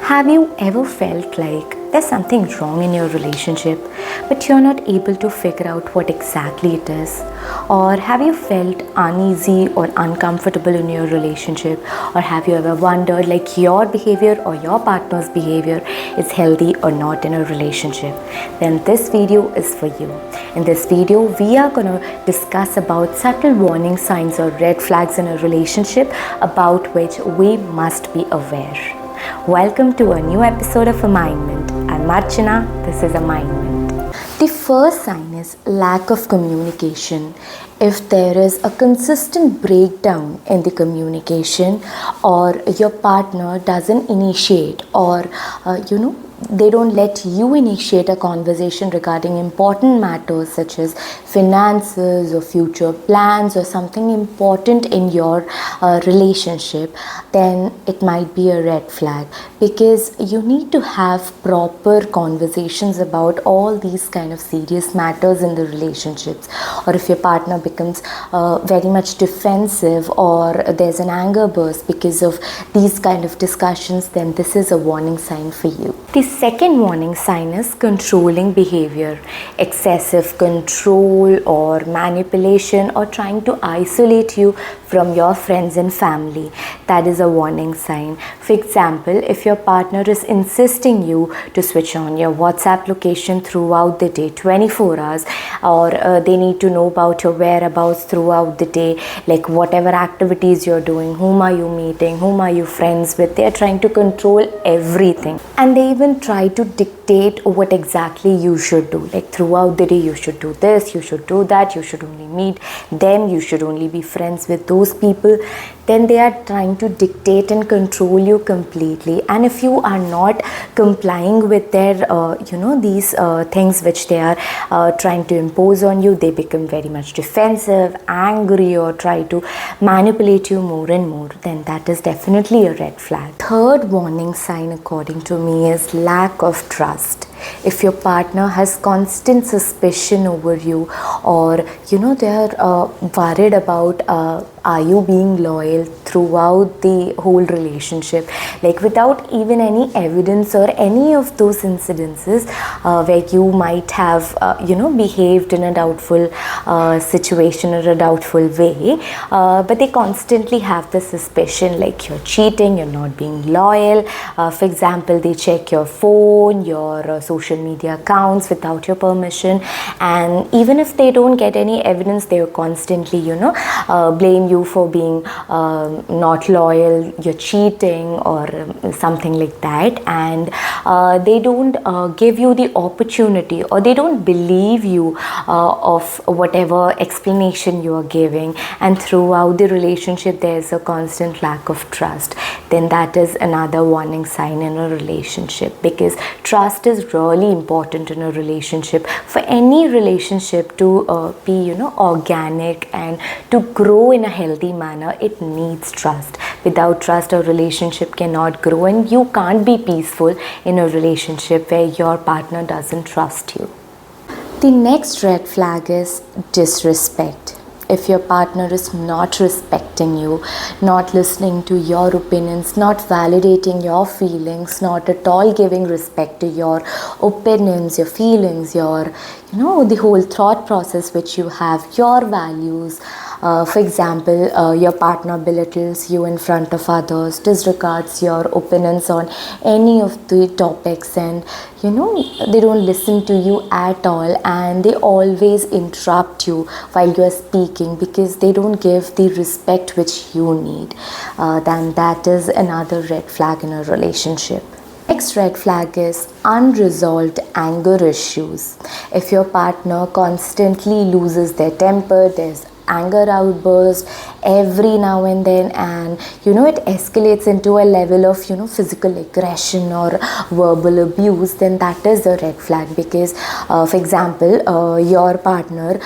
Have you ever felt like there's something wrong in your relationship, but you're not able to figure out what exactly it is? Or have you felt uneasy or uncomfortable in your relationship? Or have you ever wondered like your behavior or your partner's behavior is healthy or not in a relationship? Then this video is for you. In this video, we are going to discuss about subtle warning signs or red flags in a relationship about which we must be aware. Welcome to a new episode of Alignment. I'm Archana, this is Alignment. The first sign is lack of communication. If there is a consistent breakdown in the communication, or your partner doesn't initiate, or they don't let you initiate a conversation regarding important matters such as finances or future plans or something important in your relationship, then it might be a red flag, because you need to have proper conversations about all these kind of serious matters in the relationships. Or if your partner becomes very much defensive, or there's an anger burst because of these kind of discussions, then this is a warning sign for you. The second warning sign is controlling behavior. Excessive control or manipulation, or trying to isolate you from your friends and family. That is a warning sign. For example, if your partner is insisting you to switch on your WhatsApp location throughout the day, 24 hours, or they need to know about your whereabouts throughout the day, like whatever activities you're doing, whom are you meeting, whom are you friends with, they're trying to control everything. And they even try to dictate what exactly you should do. Like throughout the day, you should do this, you should do that, you should only meet them, you should only be friends with those people. Then they are trying to dictate and control you completely. And if you are not complying with their these things which they are trying to impose on you, they become very much defensive, angry, or try to manipulate you more and more, then that is definitely a red flag. Third warning sign according to me is lack of trust. If your partner has constant suspicion over you, or they are worried about are you being loyal throughout the whole relationship, like without even any evidence or any of those incidences where you might have behaved in a doubtful situation or a doubtful way, but they constantly have the suspicion like you're cheating, you're not being loyal. For example, they check your phone, your social media accounts without your permission, and even if they don't get any evidence, they will constantly blame you for being not loyal, you're cheating, or something like that. And they don't give you the opportunity, or they don't believe you of whatever explanation you are giving, and throughout the relationship there's a constant lack of trust, then that is another warning sign in a relationship. Because trust is really important in a relationship. For any relationship to be organic and to grow in a healthy manner, it needs trust. Without trust, a relationship cannot grow, and you can't be peaceful in a relationship where your partner doesn't trust you. The next red flag is disrespect. If your partner is not respecting you, not listening to your opinions, not validating your feelings, not at all giving respect to your opinions, your feelings, your the whole thought process which you have, your values. For example, your partner belittles you in front of others, disregards your opinions on any of the topics, and they don't listen to you at all, and they always interrupt you while you are speaking because they don't give the respect which you need, then that is another red flag in a relationship. Next red flag is unresolved anger issues. If your partner constantly loses their temper, there's anger outburst every now and then, and it escalates into a level of physical aggression or verbal abuse, then that is a red flag. Because for example, your partner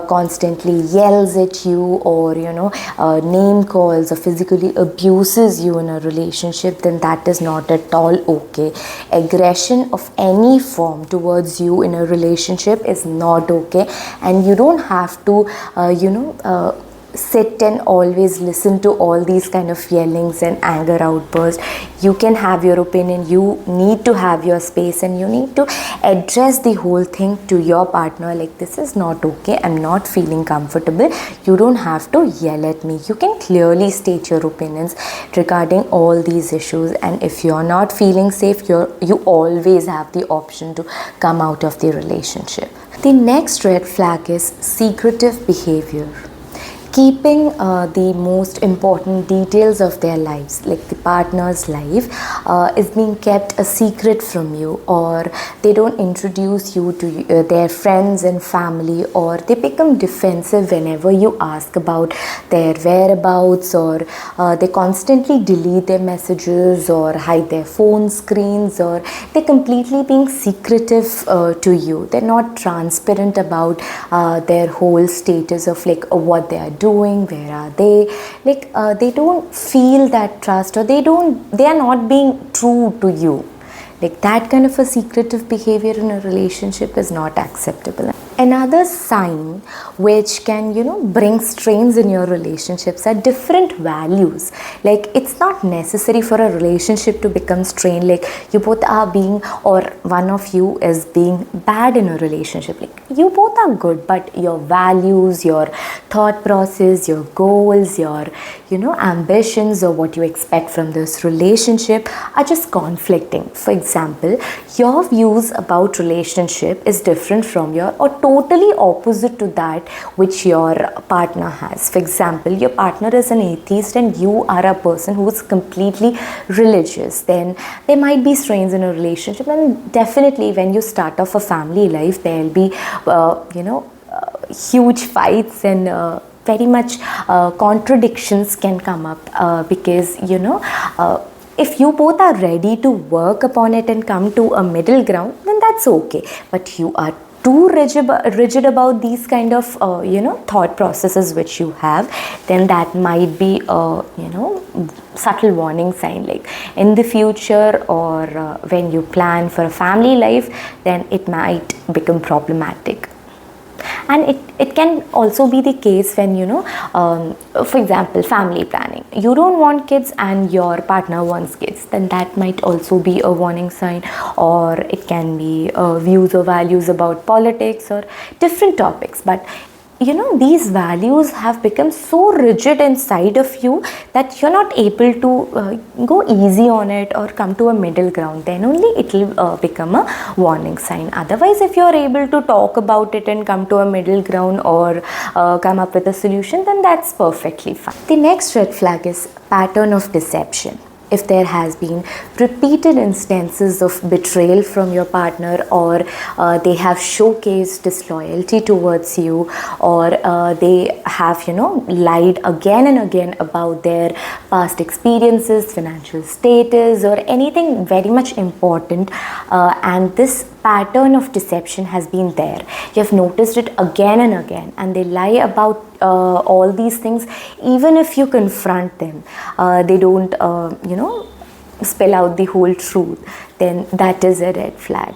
constantly yells at you, or name calls or physically abuses you in a relationship, then that is not at all okay. Aggression of any form towards you in a relationship is not okay, and you don't have to sit and always listen to all these kind of yellings and anger outbursts. You can have your opinion, you need to have your space, and you need to address the whole thing to your partner, like, this is not okay, I'm not feeling comfortable. You don't have to yell at me. You can clearly state your opinions regarding all these issues, and if you're not feeling safe, you always have the option to come out of the relationship. The next red flag is secretive behavior. Keeping the most important details of their lives, like the partner's life, is being kept a secret from you, or they don't introduce you to their friends and family, or they become defensive whenever you ask about their whereabouts, or they constantly delete their messages or hide their phone screens, or they're completely being secretive to you. They're not transparent about their whole status of like what they are doing, where are they, like they don't feel that trust, or they are not being true to you. Like that kind of a secretive behavior in a relationship is not acceptable. Another sign which can, bring strains in your relationships are different values. Like it's not necessary for a relationship to become strained, like you both are being, or one of you is being bad in a relationship. Like you both are good, but your values, your thought process, your goals, your ambitions, or what you expect from this relationship are just conflicting. For example, your views about relationship is different from your, or totally opposite to that which your partner has. For example, your partner is an atheist and you are a person who is completely religious. Then there might be strains in a relationship, and definitely when you start off a family life, there will be huge fights and very much contradictions can come up because if you both are ready to work upon it and come to a middle ground, then that's okay. But you are too rigid about these kind of thought processes which you have, then that might be a subtle warning sign. Like in the future, or when you plan for a family life, then it might become problematic. And it can also be the case when, for example, family planning. You don't want kids and your partner wants kids, then that might also be a warning sign. Or it can be views or values about politics or different topics. But these values have become so rigid inside of you that you're not able to go easy on it or come to a middle ground. Then only it will become a warning sign. Otherwise, if you're able to talk about it and come to a middle ground, or come up with a solution, then that's perfectly fine. The next red flag is pattern of deception. If there has been repeated instances of betrayal from your partner, or they have showcased disloyalty towards you, or they have lied again and again about their past experiences, financial status, or anything very much important, and this pattern of deception has been there, you have noticed it again and again, and they lie about all these things. Even if you confront them, they don't spell out the whole truth, then that is a red flag.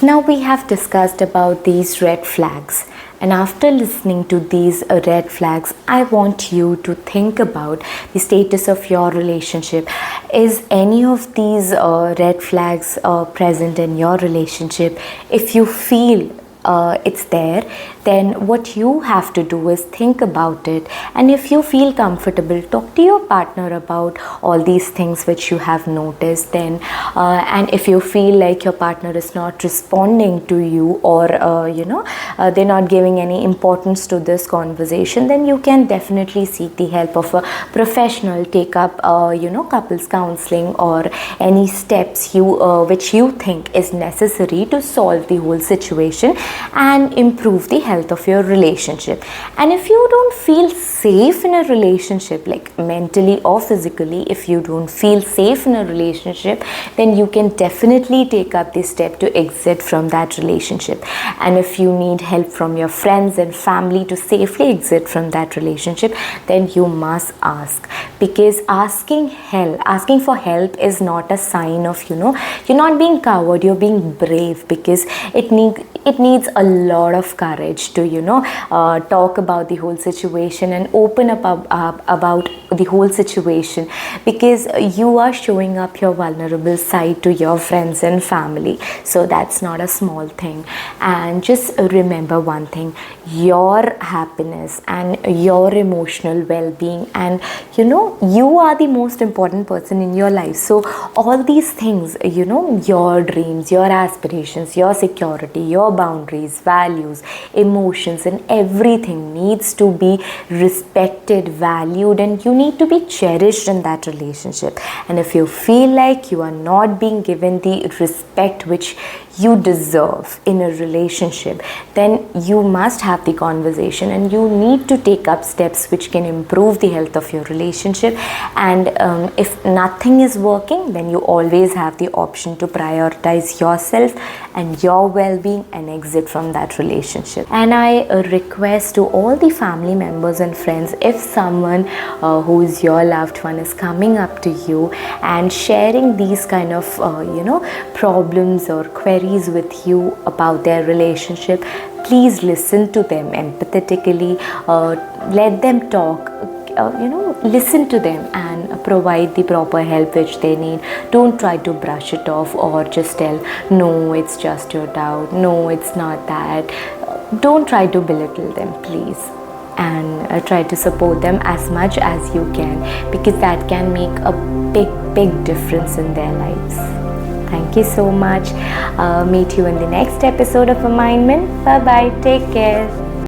Now we have discussed about these red flags, and after listening to these red flags, I want you to think about the status of your relationship. Is any of these red flags present in your relationship? If you feel it's there, then what you have to do is think about it, and if you feel comfortable, talk to your partner about all these things which you have noticed. Then and if you feel like your partner is not responding to you, or they're not giving any importance to this conversation, then you can definitely seek the help of a professional. Take up couples counseling, or any steps which you think is necessary to solve the whole situation and improve the health of your relationship. And if you don't feel safe in a relationship, like mentally or physically, if you don't feel safe in a relationship, then you can definitely take up the step to exit from that relationship. And if you need help from your friends and family to safely exit from that relationship, then you must ask, because asking for help is not a sign of, you're not being coward, you're being brave, because it needs a lot of courage to, talk about the whole situation and open up about the whole situation, because you are showing up your vulnerable side to your friends and family. So that's not a small thing. And just remember one thing: your happiness and your emotional well-being, and you are the most important person in your life. So all these things, your dreams, your aspirations, your security, your boundaries, values, emotions, and everything needs to be respected, valued, and you need to be cherished in that relationship. And if you feel like you are not being given the respect which you deserve in a relationship, then you must have the conversation, and you need to take up steps which can improve the health of your relationship. And if nothing is working, then you always have the option to prioritize yourself and your well-being and exit from that relationship. And I request to all the family members and friends, if someone who is your loved one is coming up to you and sharing these kind of problems or queries with you about their relationship, please listen to them empathetically, let them talk, listen to them and provide the proper help which they need. Don't try to brush it off or just tell, no, it's just your doubt, no, it's not that. Don't try to belittle them, please. And try to support them as much as you can, because that can make a big difference in their lives. Thank you so much. Meet you in the next episode of Alignment. Bye bye. Take care.